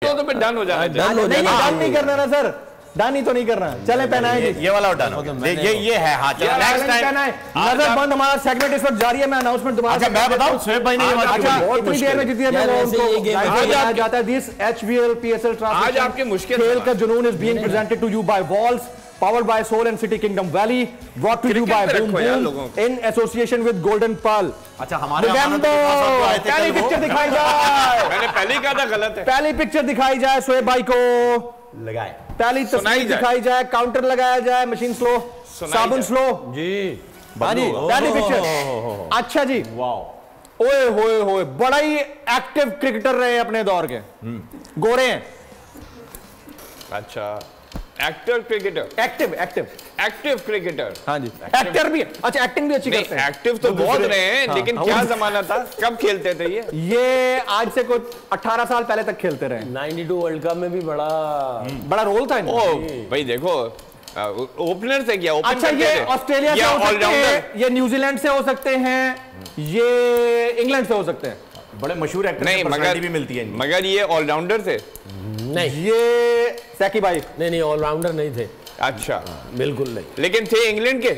तो फिर डन हो जाना चाहिए। डन नहीं करना ना सर, डन ही तो नहीं करना। चले पहनाए ये वाला डन हो गया, ये है। हाँ नेक्स्ट टाइम नजर बंद, हमारा सेगमेंट इस वक्त जारी है। मैं अनाउंसमेंट दोबारा अच्छा मैं बताऊं, शोएब भाई ने इतनी देर में जितनी देर में उनको जाता है। दिस HBL PSL आज आपकी मुश्किल खेल का जुनून is being presented to you by Walls, powered by Soul and City Kingdom Valley, brought to you by Boom Boom in association with Golden Pearl। अच्छा हमारे पहली पिक्चर दिखाई जाए। मैंने पहले ही कहा था गलत है। पहली पिक्चर दिखाई जाए शोएब भाई को, लगाए पहली तस्वीर दिखाई जाए, काउंटर लगाया जाए, मशीन स्लो, साबुन स्लो जी। हाँ जी पहली पिक्चर। अच्छा जी वाह, ओए होए होए, बड़ा ही एक्टिव क्रिकेटर रहे अपने दौर के, गोरे हैं। अच्छा एक्टर क्रिकेटर, एक्टिव क्रिकेटर। हाँ जी एक्टर भी, अच्छा एक्टिंग भी अच्छी करते हैं। एक्टिव तो बहुत रहे हैं, लेकिन क्या जमाना था, कब खेलते थे ये आज से कुछ 18 साल पहले तक खेलते रहे। 92 वर्ल्ड कप में भी बड़ा रोल था इनका। भाई देखो ओपनर से क्या, अच्छा ये ऑस्ट्रेलिया से हो सकते हैं, ये न्यूजीलैंड से हो सकते हैं, ये इंग्लैंड से हो सकते हैं। बड़े मशहूर एक्टर नहीं, पर्सनालिटी भी मिलती है। मगर ये ऑलराउंडर थे नहीं, ये सैकी भाई नहीं ऑलराउंडर नहीं थे। अच्छा बिल्कुल नहीं, लेकिन थे इंग्लैंड के।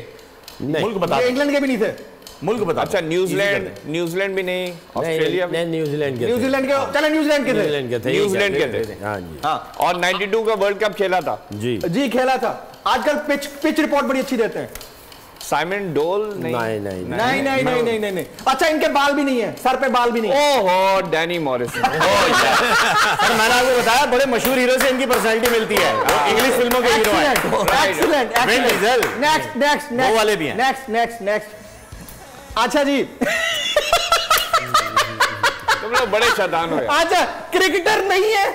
नहीं मुल्क बता, इंग्लैंड के भी नहीं थे। मुल्क बता। अच्छा न्यूजीलैंड भी नहीं, ऑस्ट्रेलिया नहीं, न्यूजीलैंड के, चले न्यूजीलैंड के थे। हाँ जी हाँ। और 92 का वर्ल्ड कप खेला था जी खेला था। आजकल पिच रिपोर्ट बड़ी अच्छी देते हैं। साइमन डोल नहीं। अच्छा इनके बाल भी नहीं है, सर पे बाल भी नहीं है। ओहो डैनी मॉरिसन। मैंने आपको बताया बड़े मशहूर हीरो से इनकी पर्सनालिटी मिलती है, इंग्लिश फिल्मों के हीरो हैं। एक्सीलेंट। नेक्स्ट वो वाले भी हैं। नेक्स्ट। अच्छा जी तुम लोग बड़े शैतान हो। अच्छा क्रिकेटर नहीं है,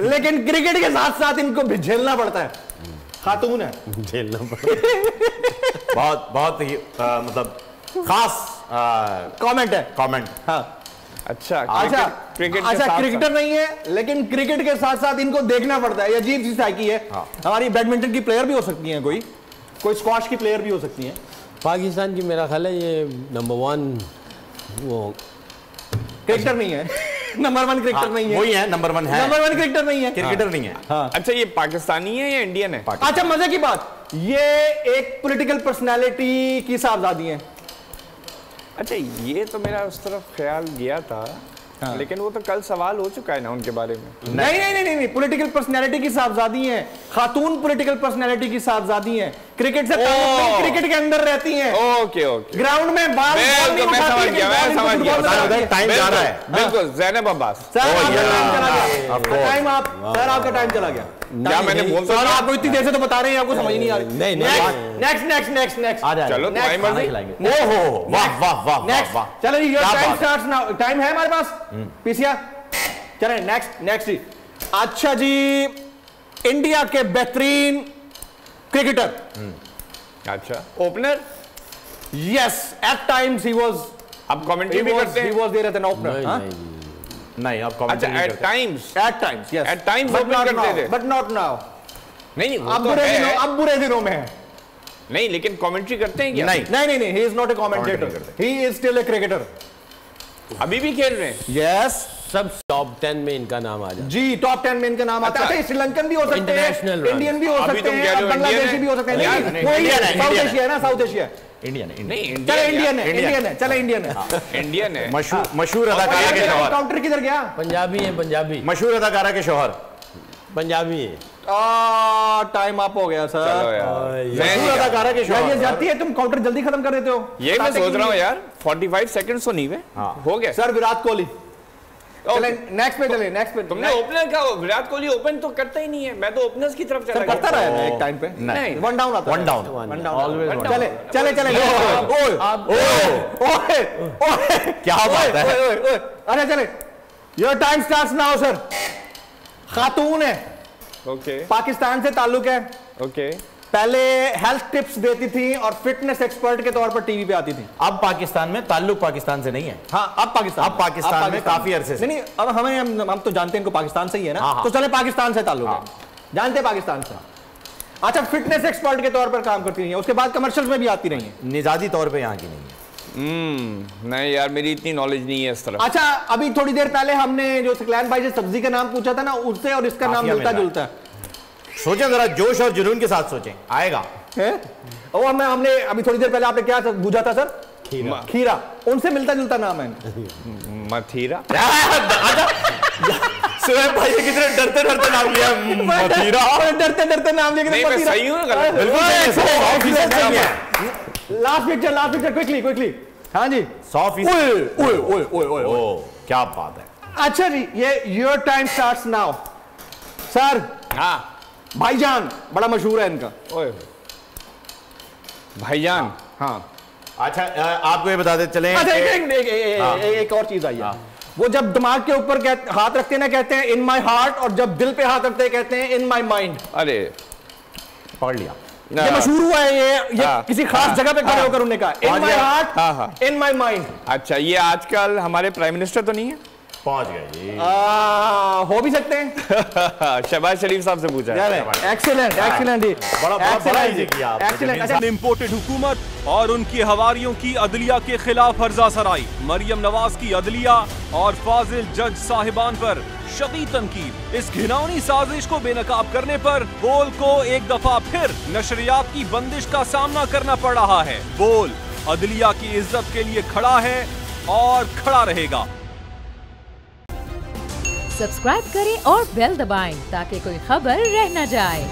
लेकिन क्रिकेट के साथ साथ इनको भी झेलना पड़ता है। खातून है, झेलना पड़ता। बहुत ही मतलब खास कमेंट है। कमेंट। हाँ अच्छा क्रिकेटर नहीं है, लेकिन क्रिकेट के साथ साथ इनको देखना पड़ता है। ये अजीब सी साइकी है। हमारी बैडमिंटन की प्लेयर भी हो सकती है, कोई स्क्वाश की प्लेयर भी हो सकती है। पाकिस्तान की मेरा ख्याल है ये नंबर 1 वो क्रिकेटर नहीं है। नंबर 1 क्रिकेटर नहीं है, वही है नंबर 1 है। नंबर 1 क्रिकेटर नहीं है, क्रिकेटर नहीं है। हाँ। अच्छा ये पाकिस्तानी है या इंडियन है? अच्छा मजे की बात, ये एक पॉलिटिकल पर्सनालिटी की साहबजादी है। अच्छा ये तो मेरा उस तरफ ख्याल गया था। हाँ। लेकिन वो तो कल सवाल हो चुका है ना उनके बारे में। नहीं, पॉलिटिकल पर्सनालिटी की साहबजादी हैं, खातून पॉलिटिकल पर्सनालिटी की साहबजादी हैं, क्रिकेट से क्रिकेट के अंदर रहती हैं। ओके ग्राउंड में बाल नहीं उठाती, मैं समझ गया। टाइम जा रहा है। बिल्कुल ज़ैनब अब्बास। टाइम आप सर आपका टाइम चला गया। क्या मैंने बोलता सर आपको इतनी देर से तो बता रहे हैं, आपको समझ नहीं आ रही। नेक्स्ट चलो तुम्हारी मर्जी। ओहो वाह। चलो जी टाइम स्टार्ट्स नाउ। टाइम है हमारे पास पीसीआर। चले नेक्स्ट। अच्छा जी इंडिया के बेहतरीन क्रिकेटर। अच्छा opener. Yes at times he was. अब कमेंट्री भी करते हैं। He was there as an opener. नहीं आप कमेंट अच्छा at times yes at times open करते थे, बट नॉट नाउ। नहीं अब बुरे दिनों में है। नहीं लेकिन कमेंट्री करते हैं क्या? नहीं he is not a commentator, he is still a cricketer. अभी भी खेल रहे हैं? यस सब टॉप 10 में इनका नाम आ जाता है जी, टॉप 10 में इनका नाम आता है। श्रीलंकन भी हो सकते हैं, इंडियन भी हो सकते हैं, बांग्लादेशी भी हो सकते हैं। कोई साउथ एशिया है ना, साउथ एशिया इंडियन है। मशहूर अदाकारा के शौहर। काउंटर किधर गया? पंजाबी मशहूर अदाकारा के शौहर पंजाबी है। टाइम अप हो गया सर। मशहूर अदाकारा के शौहर। ये जाती है, तुम काउंटर जल्दी खत्म कर देते हो। ये मैं सोच रहा हूँ यार 45 सेकंड्स तो नहीं हुए। हो गया सर। विराट कोहली। नेक्स्ट पे तुमने ओपनर का विराट कोहली ओपन तो करता ही नहीं है। मैं तो ओपनर्स की तरफ चला करता रहा है एक टाइम पे। नहीं वन डाउन आता है। One down always. चले क्या बात है। अरे चले your time starts now sir. खातून है, ओके, पाकिस्तान से ताल्लुक है, ओके। पहले हेल्थ टिप्स देती थी और फिटनेस एक्सपर्ट के तौर पर टीवी पे आती थी। अब पाकिस्तान में ताल्लुक पाकिस्तान से नहीं है। हाँ अब पाकिस्तान में काफी अरसे से। नहीं अब हम तो जानते हैं इनको पाकिस्तान से ही है ना। तो चले पाकिस्तान से ताल्लुक है, जानते पाकिस्तान से। अच्छा फिटनेस एक्सपर्ट के तौर पर काम करती रही है, उसके बाद कमर्शियल्स में भी आती रही है। निजादी तौर पे यहाँ की नहीं है। नहीं यार, मेरी इतनी नॉलेज नहीं है इस तरफ। अच्छा, अभी थोड़ी देर पहले हमने जो सकलैन भाई से सब्जी का नाम पूछा था ना, उससे और इसका नाम मिलता जुलता है। सोचें जरा, जोश और जुनून के साथ सोचें, आएगा। वो हमने अभी थोड़ी देर पहले आपने क्या पूछा था सर? खीरा। उनसे मिलता जुलता नाम है। मथीरा। सुहेब भाई ने कितने डरते डरते नाम लिया, मथीरा। डरते डरते नाम लिया। नहीं, मैं सही हूं ना? Last picture quickly. हाँ जी, 100%। क्या बात है। अच्छा जी, ये your time starts now. Sir, हाँ, भाईजान बड़ा मशहूर है इनका। ओए भाईजान। हाँ, अच्छा, आपको ये बताते चलें। अच्छा, एक और चीज आई है। वो जब दिमाग के ऊपर हाथ रखते हैं ना, कहते हैं इन माई हार्ट, और जब दिल पे हाथ रखते हैं कहते हैं इन माई माइंड। अरे पढ़ लिया, ये मशहूर हुआ है। ये किसी खास जगह पे खड़े होकर उन्होंने कहा इन my heart, in my mind. अच्छा, ये आजकल हमारे प्राइम मिनिस्टर तो नहीं है? पहुंच गए। हो भी सकते हैं। शहबाज शरीफ साहब से पूछा है। एक्सीलेंट जी, बड़ा इजी किया एक्सीलेंट। इम्पोर्टेड हुकूमत और उनके हवारियों की अदलिया के खिलाफ हर्जा सराई, मरियम नवाज की अदलिया और फाजिल जज साहिबान पर शदीद तनकीद। इस घिनौनी साजिश को बेनकाब करने पर बोल को एक दफा फिर नशरियात की बंदिश का सामना करना पड़ रहा है। बोल अदलिया की इज्जत के लिए खड़ा है और खड़ा रहेगा। सब्सक्राइब करें और बेल दबाएं ताकि कोई खबर रह न जाए।